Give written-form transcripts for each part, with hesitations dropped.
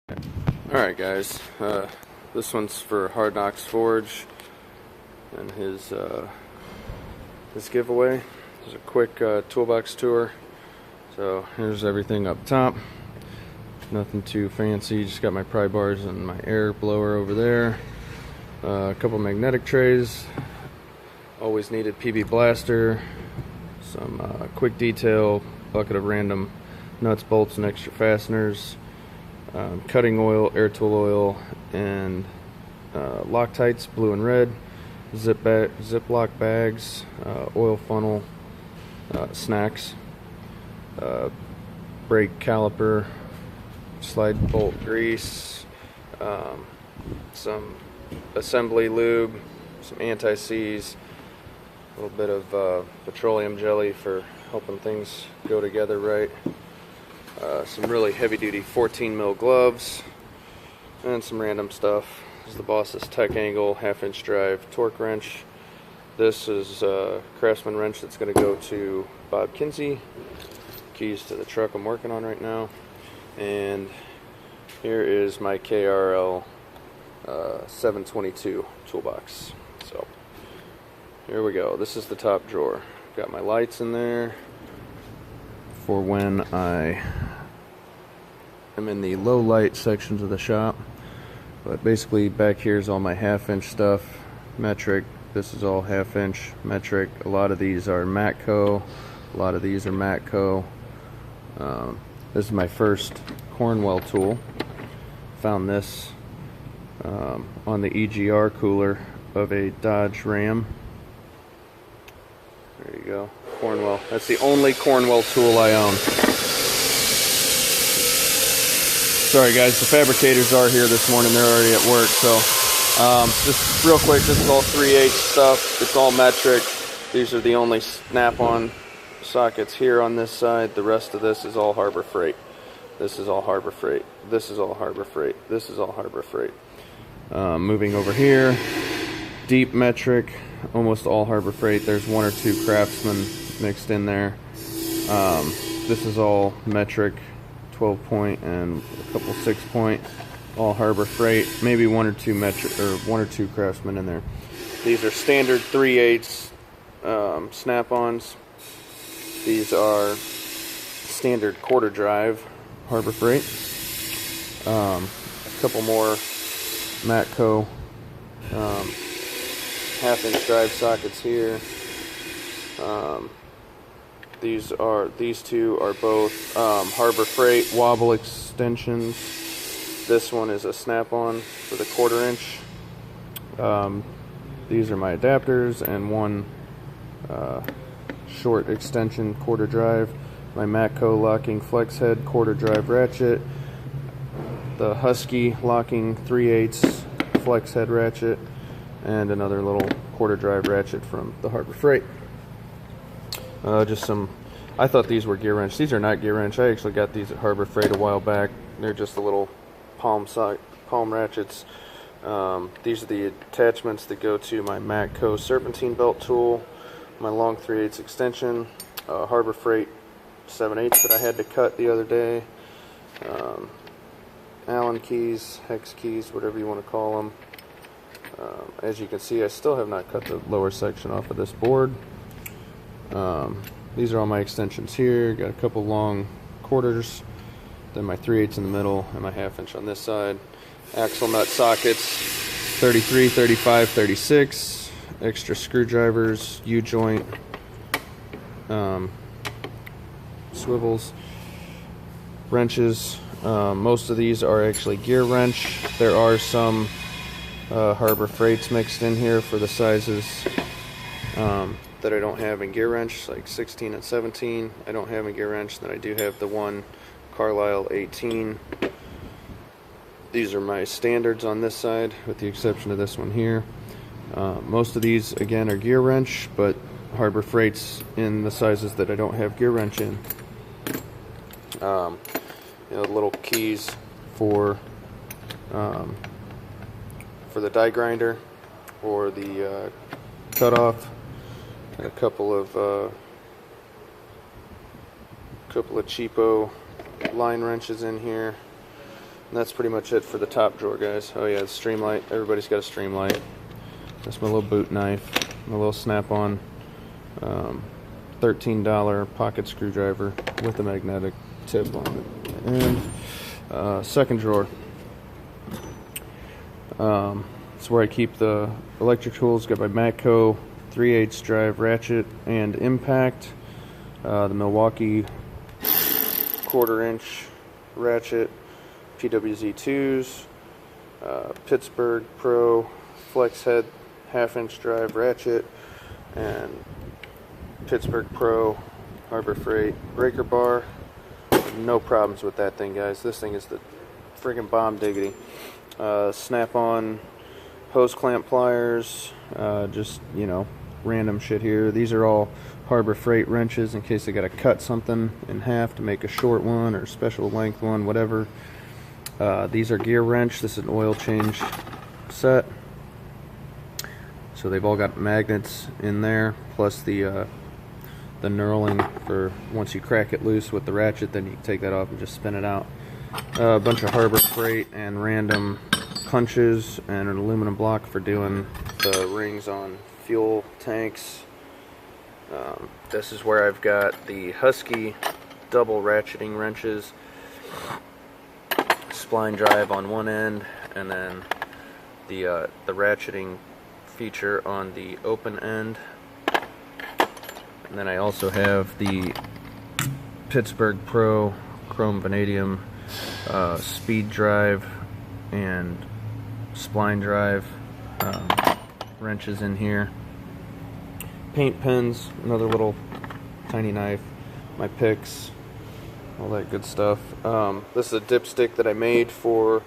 Alright guys, this one's for Hard Knocks Forge and his giveaway. There's a quick toolbox tour. So here's everything up top. Nothing too fancy, just got my pry bars and my air blower over there. A couple magnetic trays, always needed PB blaster, some quick detail, bucket of random nuts, bolts, and extra fasteners. Cutting oil, air tool oil, and Loctites, blue and red, Ziploc bags, oil funnel, snacks, brake caliper, slide bolt grease, some assembly lube, some anti-seize, a little bit of petroleum jelly for helping things go together right. Some really heavy-duty 14 mil gloves, and some random stuff. This is the Boss's Tech Angle half-inch drive torque wrench. This is a Craftsman wrench that's going to go to Bob Kinsey. Keys to the truck I'm working on right now. And here is my KRL 722 toolbox. So here we go. This is the top drawer. Got my lights in there for when I am in the low light sections of the shop. But basically back here is all my half-inch stuff, metric. This is all half-inch metric. A lot of these are Matco, a lot of these are Matco. This is my first Cornwell tool. Found this on the EGR cooler of a Dodge Ram. There you go, Cornwell. That's the only Cornwell tool I own. Sorry guys, the fabricators are here this morning. They're already at work. So just real quick, this is all 3/8 stuff. It's all metric. These are the only snap-on sockets here on this side. The rest of this is all Harbor Freight. This is all Harbor Freight. This is all Harbor Freight. This is all Harbor Freight. Moving over here, deep metric, almost all Harbor Freight. There's one or two Craftsman mixed in there. This is all metric, 12-point and a couple 6-point, all Harbor Freight. Maybe one or two metric or one or two Craftsman in there. These are standard 3/8 snap-ons. These are standard quarter drive Harbor Freight. A couple more Matco half-inch drive sockets here. These two are both Harbor Freight wobble extensions. This one is a snap-on for the 1/4 inch. These are my adapters and one short extension 1/4 drive. My Matco locking flex head 1/4 drive ratchet. The Husky locking 3/8 flex head ratchet, and another little 1/4 drive ratchet from the Harbor Freight. Just some, I thought these were gear wrench. These are not gear wrench. I actually got these at Harbor Freight a while back. They're just the little palm ratchets. These are the attachments that go to my Matco serpentine belt tool, my long 3/8 extension, Harbor Freight 7/8 that I had to cut the other day, Allen keys, hex keys, whatever you want to call them. As you can see, I still have not cut the lower section off of this board. These are all my extensions here. Got a couple long 1/4s, then my 3/8 in the middle, and my 1/2 inch on this side. Axle nut sockets, 33, 35, 36. Extra screwdrivers, U-joint, swivels, wrenches. Most of these are actually gear wrench. There are some Harbor Freights mixed in here for the sizes that I don't have in gear wrench, like 16 and 17. I don't have in gear wrench. Then I do have the one Carlisle 18. These are my standards on this side, with the exception of this one here. Most of these, again, are gear wrench, but Harbor Freights in the sizes that I don't have gear wrench in. Little keys for the die grinder or the cutoff. And a couple of cheapo line wrenches in here. And that's pretty much it for the top drawer, guys. Oh yeah, the stream light. Everybody's got a stream light. That's my little boot knife, my little snap-on $13 pocket screwdriver with a magnetic tip on it. And second drawer. It's where I keep the electric tools. Got my Matco 3/8 drive ratchet and impact. The Milwaukee 1/4 inch ratchet, PWZ2s, Pittsburgh Pro flex head 1/2 inch drive ratchet, and Pittsburgh Pro Harbor Freight breaker bar. No problems with that thing, guys. This thing is the friggin' bomb diggity. Snap-on hose clamp pliers, just, you know, random shit here. These are all Harbor Freight wrenches in case they gotta cut something in half to make a short one or special length one, whatever. These are gear wrench. This is an oil change set. So they've all got magnets in there, plus the knurling for once you crack it loose with the ratchet, then you can take that off and just spin it out. A bunch of Harbor Freight and random punches and an aluminum block for doing the rings on fuel tanks. This is where I've got the Husky double ratcheting wrenches, spline drive on one end, and then the ratcheting feature on the open end. And then I also have the Pittsburgh Pro chrome vanadium speed drive and spline drive wrenches in here. Paint pens, another little tiny knife, my picks, all that good stuff. This is a dipstick that I made for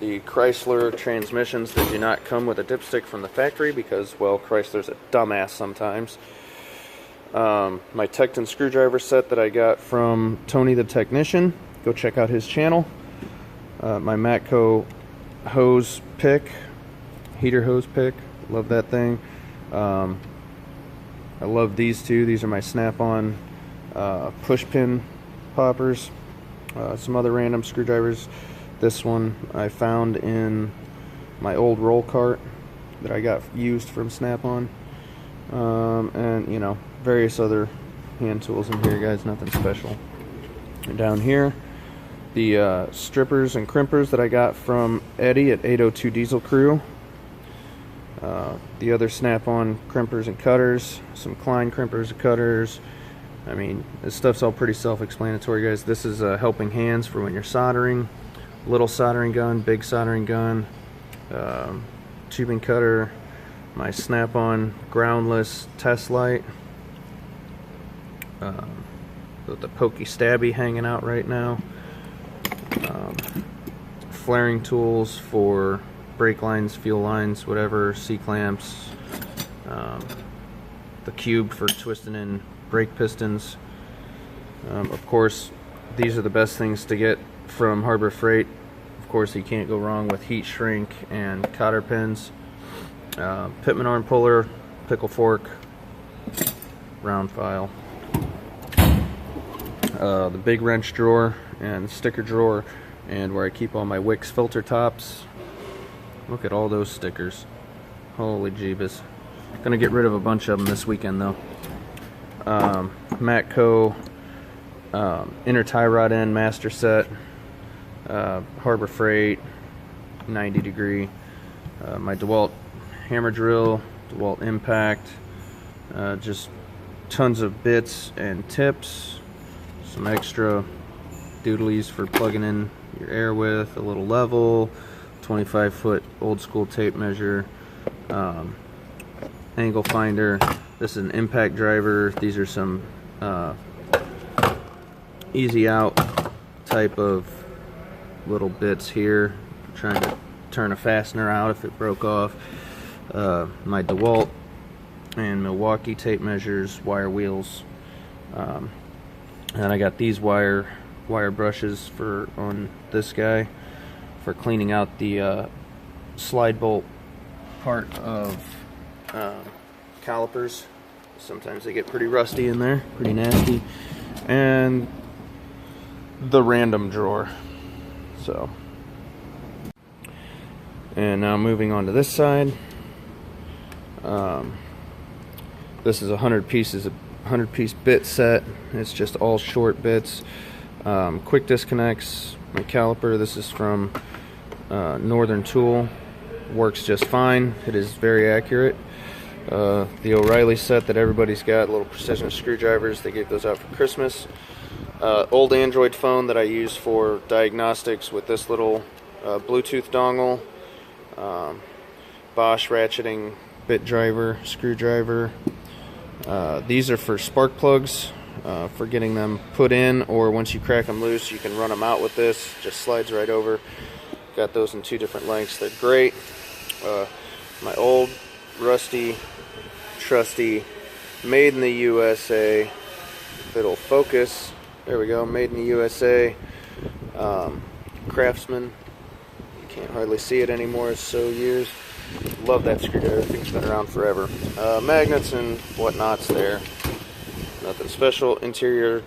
the Chrysler transmissions that do not come with a dipstick from the factory because, well, Chrysler's a dumbass sometimes. My Tecton screwdriver set that I got from Tony the Technician. Go check out his channel. My Matco hose pick, heater hose pick. Love that thing. I love these two. These are my snap-on push pin poppers. Some other random screwdrivers. This one I found in my old roll cart that I got used from Snap-on. And, you know, various other hand tools in here, guys. Nothing special. And down here, the strippers and crimpers that I got from Eddie at 802 Diesel Crew. The other Snap-on crimpers and cutters, some Klein crimpers and cutters. I mean, this stuff's all pretty self-explanatory, guys. This is helping hands for when you're soldering. Little soldering gun, big soldering gun, tubing cutter, my Snap-on groundless test light, with the pokey stabby hanging out right now, flaring tools for brake lines, fuel lines, whatever, C-clamps, the cube for twisting in brake pistons. Of course, these are the best things to get from Harbor Freight. Of course, you can't go wrong with heat shrink and cotter pins. Pitman arm puller, pickle fork, round file. The big wrench drawer and sticker drawer, and where I keep all my Wix filter tops. Look at all those stickers. Holy jeebus. Gonna get rid of a bunch of them this weekend though. Matco inner tie rod end master set, Harbor Freight 90 degree, my DeWalt hammer drill, DeWalt impact, just tons of bits and tips, some extra doodlies for plugging in your air with, a little level, 25-foot old school tape measure, angle finder. This is an impact driver. These are some easy out type of little bits here, trying to turn a fastener out if it broke off. My DeWalt and Milwaukee tape measures, wire wheels, and I got these wire brushes for on this guy for cleaning out the slide bolt part of calipers. Sometimes they get pretty rusty in there, pretty nasty. And the random drawer. So And now moving on to this side. This is 100 pieces, 100-piece bit set. It's just all short bits. Quick disconnects. My caliper. This is from Northern Tool. Works just fine. It is very accurate. The O'Reilly set that everybody's got, little precision screwdrivers. They gave those out for Christmas. Old Android phone that I use for diagnostics with this little Bluetooth dongle. Bosch ratcheting bit driver, screwdriver. These are for spark plugs, for getting them put in, or once you crack them loose, you can run them out with this. Just slides right over. Got those in 2 different lengths. They're great. My old, rusty, trusty, made in the USA. It'll focus. There we go. Made in the USA. Craftsman. You can't hardly see it anymore. It's so used. Love that screwdriver. I think it's been around forever. Magnets and whatnots there. Nothing special. Interior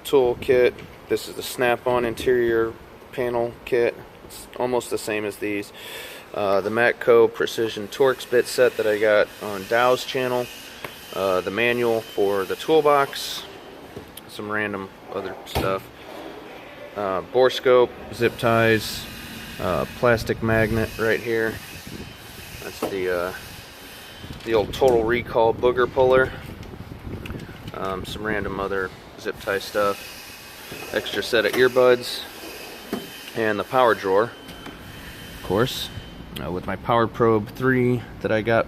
tool kit. This is the snap-on interior panel kit. It's almost the same as these. The Matco Precision Torx bit set that I got on Dow's channel. The manual for the Toolbox. Some random other stuff. Bore scope, zip ties, plastic magnet right here. That's the old Total Recall booger puller. Some random other zip tie stuff. Extra set of earbuds. And the power drawer, of course, with my Power Probe 3 that I got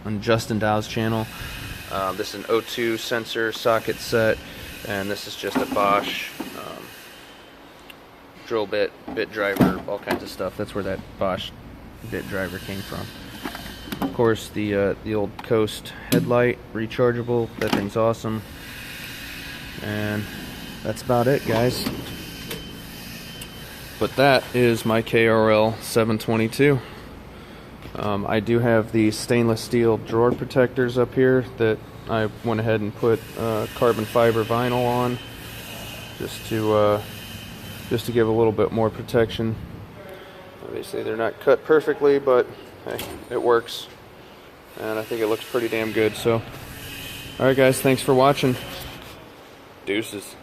on Justin Dow's channel. This is an O2 sensor socket set, and this is just a Bosch drill bit, bit driver, all kinds of stuff. That's where that Bosch bit driver came from. Of course, the old Coast headlight, rechargeable. That thing's awesome. And that's about it, guys. But that is my KRL 722. I do have the stainless steel drawer protectors up here that I went ahead and put carbon fiber vinyl on, just to give a little bit more protection. Obviously they're not cut perfectly, but hey, it works, and I think it looks pretty damn good. So, alright guys, thanks for watching. Deuces.